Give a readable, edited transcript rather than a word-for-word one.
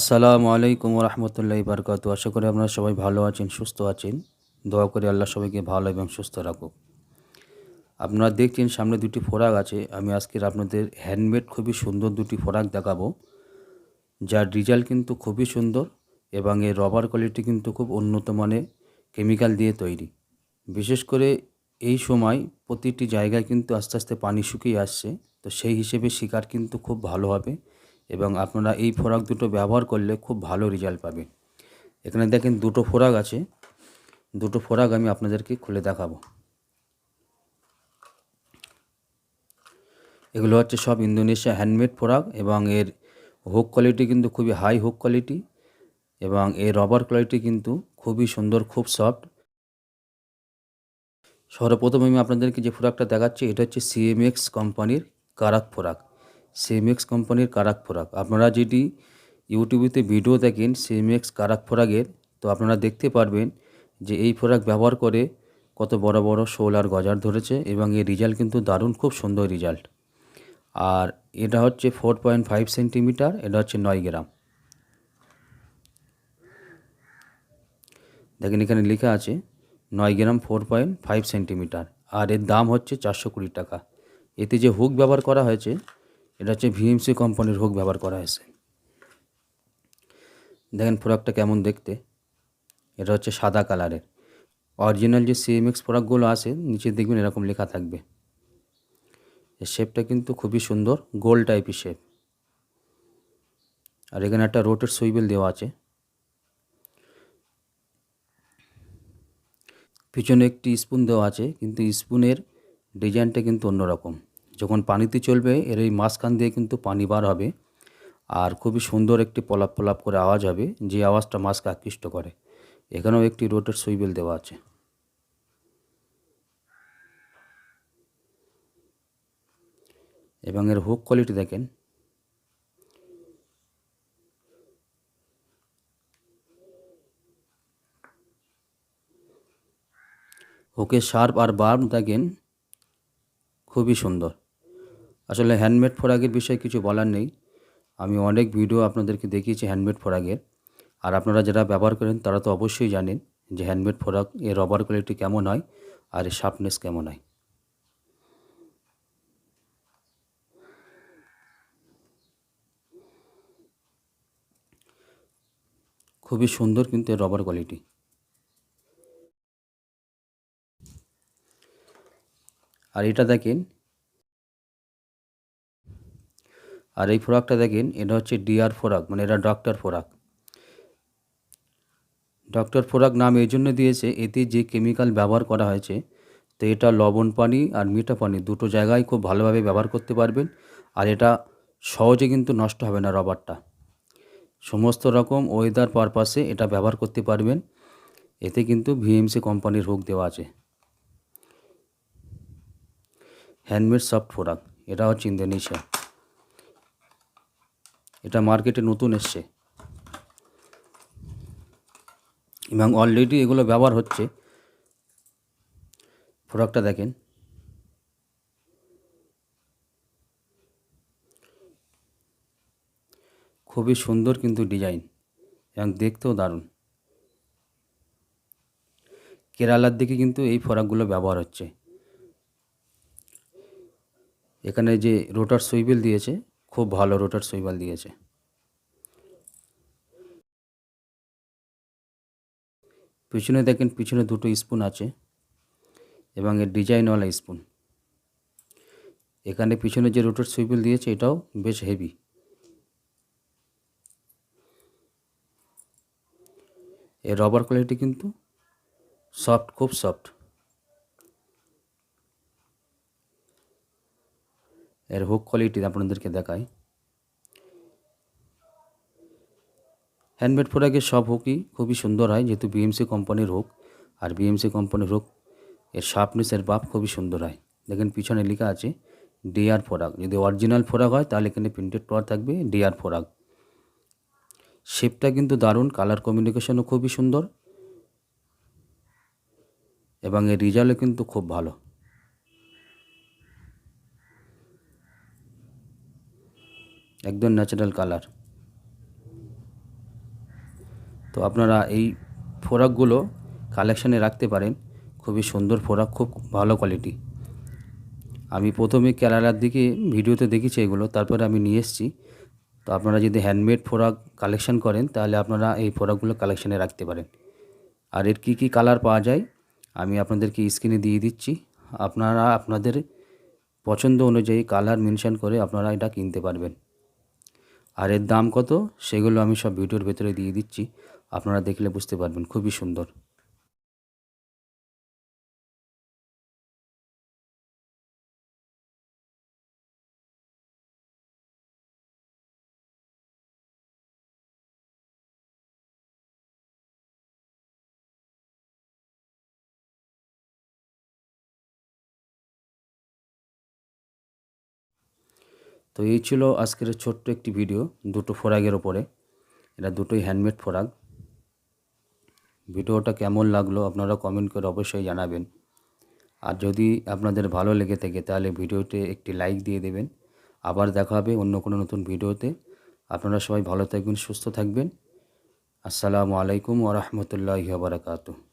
আসসালামু আলাইকুম রহমতুল্লাহি বারকাতু। আশা করি আপনারা সবাই ভালো আছেন, সুস্থ আছেন। দোয়া করি আল্লাহ সবাইকে ভালো এবং সুস্থ রাখুক। আপনারা দেখছেন সামনে দুটি ফোরাক আছে। আমি আজকের আপনাদের হ্যান্ডমেড খুবই সুন্দর দুটি ফোরাক দেখাবো, যার রেজাল্ট কিন্তু খুবই সুন্দর এবং এর রবার কোয়ালিটি কিন্তু খুব উন্নত মানের কেমিক্যাল দিয়ে তৈরি। বিশেষ করে এই সময় প্রতিটি জায়গায় কিন্তু আস্তে আস্তে পানি শুকিয়ে আসছে, তো সেই হিসেবে শিকার কিন্তু খুব ভালো হবে এবং আপনারা এই ফোরাক দুটো ব্যবহার করলে খুব ভালো রেজাল্ট পাবেন। এখানে দেখেন দুটো ফোরাক আছে, দুটো ফোরাক আমি আপনাদেরকে খুলে দেখাবো। এগুলো হচ্ছে সব ইন্দোনেশিয়া হ্যান্ডমেড ফোরাক এবং এর হুক কোয়ালিটি কিন্তু খুবই হাই হুক কোয়ালিটি এবং এর রবার কোয়ালিটি কিন্তু খুবই সুন্দর, খুব সফট। সর্বপ্রথম আমি আপনাদেরকে যে ফোরাকটা দেখাচ্ছি এটা হচ্ছে সিএমএক্স কোম্পানির কারাক ফোরাক। সিএমএক্স কোম্পানির কারাক ফোরাক আপনারা যেটি ইউটিউবেতে ভিডিও দেখেন সিএমএক্স কারাক ফোরাকের, তো আপনারা দেখতে পারবেন যে এই ফোরাক ব্যবহার করে কত বড় বড় শোল আর গজার ধরেছে এবং এর রেজাল্ট কিন্তু দারুণ, খুব সুন্দর রেজাল্ট। আর এটা হচ্ছে 4.5 সেন্টিমিটার, এটা হচ্ছে 9 গ্রাম। দেখেন এখানে লেখা আছে 9 গ্রাম 4.5 সেন্টিমিটার, আর এর দাম হচ্ছে 420 টাকা। এতে যে হুক ব্যবহার করা হয়েছে এটা হচ্ছে ভিএমসি কোম্পানির হুক ব্যবহার করা হয়েছে। দেখেন প্রোডাক্টটা কেমন দেখতে, এটা হচ্ছে সাদা কালারের। অরিজিনাল যে সিএমএক্স প্রোডাক্টগুলো আছে নিচে দেখবেন এরকম লেখা থাকবে। এর শেপটা কিন্তু খুবই সুন্দর, গোল টাইপের শেপ। আর এখানে একটা রোটের সুইবেল দেওয়া আছে। পিছনে একটি স্পুন দেওয়া আছে, কিন্তু স্পুনের ডিজাইনটা কিন্তু অন্যরকম। যখন পানিতে চলবে এর এই মাঝখান দিয়ে কিন্তু পানি বার হবে আর খুবই সুন্দর একটি পলাপ পলাপ করে আওয়াজ হবে, যে আওয়াজটা মাছকে আকৃষ্ট করে। এখানেও একটি রোটের সুইবেল দেওয়া আছে। এবং এর হুক কোয়ালিটি দেখেন, হুকের শার্প আর বার্ব দেখেন খুবই সুন্দর। আসলে হ্যান্ডমেড ফোরাকের বিষয়ে কিছু বলার নেই। আমি অনেক ভিডিও আপনাদেরকে দেখিয়েছি হ্যান্ডমেড ফোরাকের, আর আপনারা যারা ব্যবহার করেন তারা তো অবশ্যই জানেন যে হ্যান্ডমেড ফোরাক এর রবার কোয়ালিটি কেমন হয় আর এর শার্পনেস কেমন হয়। খুবই সুন্দর কিন্তু এর রবার কোয়ালিটি। আর এটা দেখেন, আর এই ফোরাকটা দেখেন, এটা হচ্ছে ডিআর ফোরাক, মানে এটা ডক্টর ফোরাক। ডক্টর ফোরাক নাম এই জন্য দিয়েছে, এতে যে কেমিক্যাল ব্যবহার করা হয়েছে, তো এটা লবণ পানি আর মিঠা পানি দুটো জায়গায় খুব ভালোভাবে ব্যবহার করতে পারবেন। আর এটা সহজে কিন্তু নষ্ট হবে না রবারটা। সমস্ত রকম ওয়েদার পারপাসে এটা ব্যবহার করতে পারবেন। এতে কিন্তু ভিএমসি কোম্পানির হুক দেওয়া আছে। হ্যান্ডমেড সফট ফোরাক, এটা হচ্ছে ইন্দোনেশিয়া। এটা মার্কেটে নতুন এসছে এবং অলরেডি এগুলো ব্যবহার হচ্ছে। প্রোডাক্টটা দেখেন, খুবই সুন্দর কিন্তু ডিজাইন এবং দেখতেও দারুণ। কেরালার দিকে কিন্তু এই ফোরাকগুলো ব্যবহার হচ্ছে। এখানে যে রোটার সুইবেল দিয়েছে, খুব ভালো রোটার সুইবেল দিয়েছে। পিছনে দেখেন, পিছনে দুটো স্পুন আছে এবং এর ডিজাইনওয়ালা স্পুন। এখানে পিছনে যে রোটার সুইবেল দিয়েছে এটাও বেশ হেভি। এর রবার কোয়ালিটি কিন্তু সফট, খুব সফট। এর হুক কোয়ালিটি আপনাদেরকে দেখায়। হ্যান্ডমেড প্রোডাক্টের সব হুকই খুবই সুন্দর হয়, যেহেতু বিএমসি কোম্পানির হুক। আর বিএমসি কোম্পানির হুক এর শার্পনেসের বাপ খুবই সুন্দর হয়। দেখেন পিছনে লেখা আছে ডিআর ফোরাক। যদি অরিজিনাল ফোরাক হয় তাহলে এখানে প্রিন্টেড করা থাকবে ডিআর ফোরাক। শেপটা কিন্তু দারুণ, কালার কমিউনিকেশনও খুবই সুন্দর এবং এর রেজাল্টও কিন্তু খুব ভালো। একদম ন্যাচারাল কালার। তো আপনারা এই ফোরাকগুলো কালেকশানে রাখতে পারেন। খুবই সুন্দর ফোরাক, খুব ভালো কোয়ালিটি। আমি প্রথমে কেরালার দিকে ভিডিওতে দেখেছি এগুলো, তারপরে আমি নিয়ে এসেছি। তো আপনারা যদি হ্যান্ডমেড ফোরাক কালেকশান করেন তাহলে আপনারা এই ফোরাকগুলো কালেকশানে রাখতে পারেন। আর এর কী কী কালার পাওয়া যায় আমি আপনাদেরকে স্ক্রিনে দিয়ে দিচ্ছি। আপনারা আপনাদের পছন্দ অনুযায়ী কালার মেনশন করে আপনারা এটা কিনতে পারবেন। আর এর দাম কত সেগুলো আমি সব ভিডিওর ভেতরে দিয়ে দিচ্ছি, আপনারা দেখলে বুঝতে পারবেন। খুবই সুন্দর। তো এই ছিল আজকের ছোট্ট একটি ভিডিও দুটো ফোরাকের ওপরে। এটা দুটোই হ্যান্ডমেড ফোরাক। ভিডিওটা কেমন লাগলো আপনারা কমেন্ট করে অবশ্যই জানাবেন। আর যদি আপনাদের ভালো লেগে থাকে তাহলে ভিডিওতে একটি লাইক দিয়ে দেবেন। আবার দেখা হবে অন্য কোনো নতুন ভিডিওতে। আপনারা সবাই ভালো থাকবেন, সুস্থ থাকবেন। আসসালামু আলাইকুম ওয়া রাহমাতুল্লাহি ওয়া বারাকাতুহু।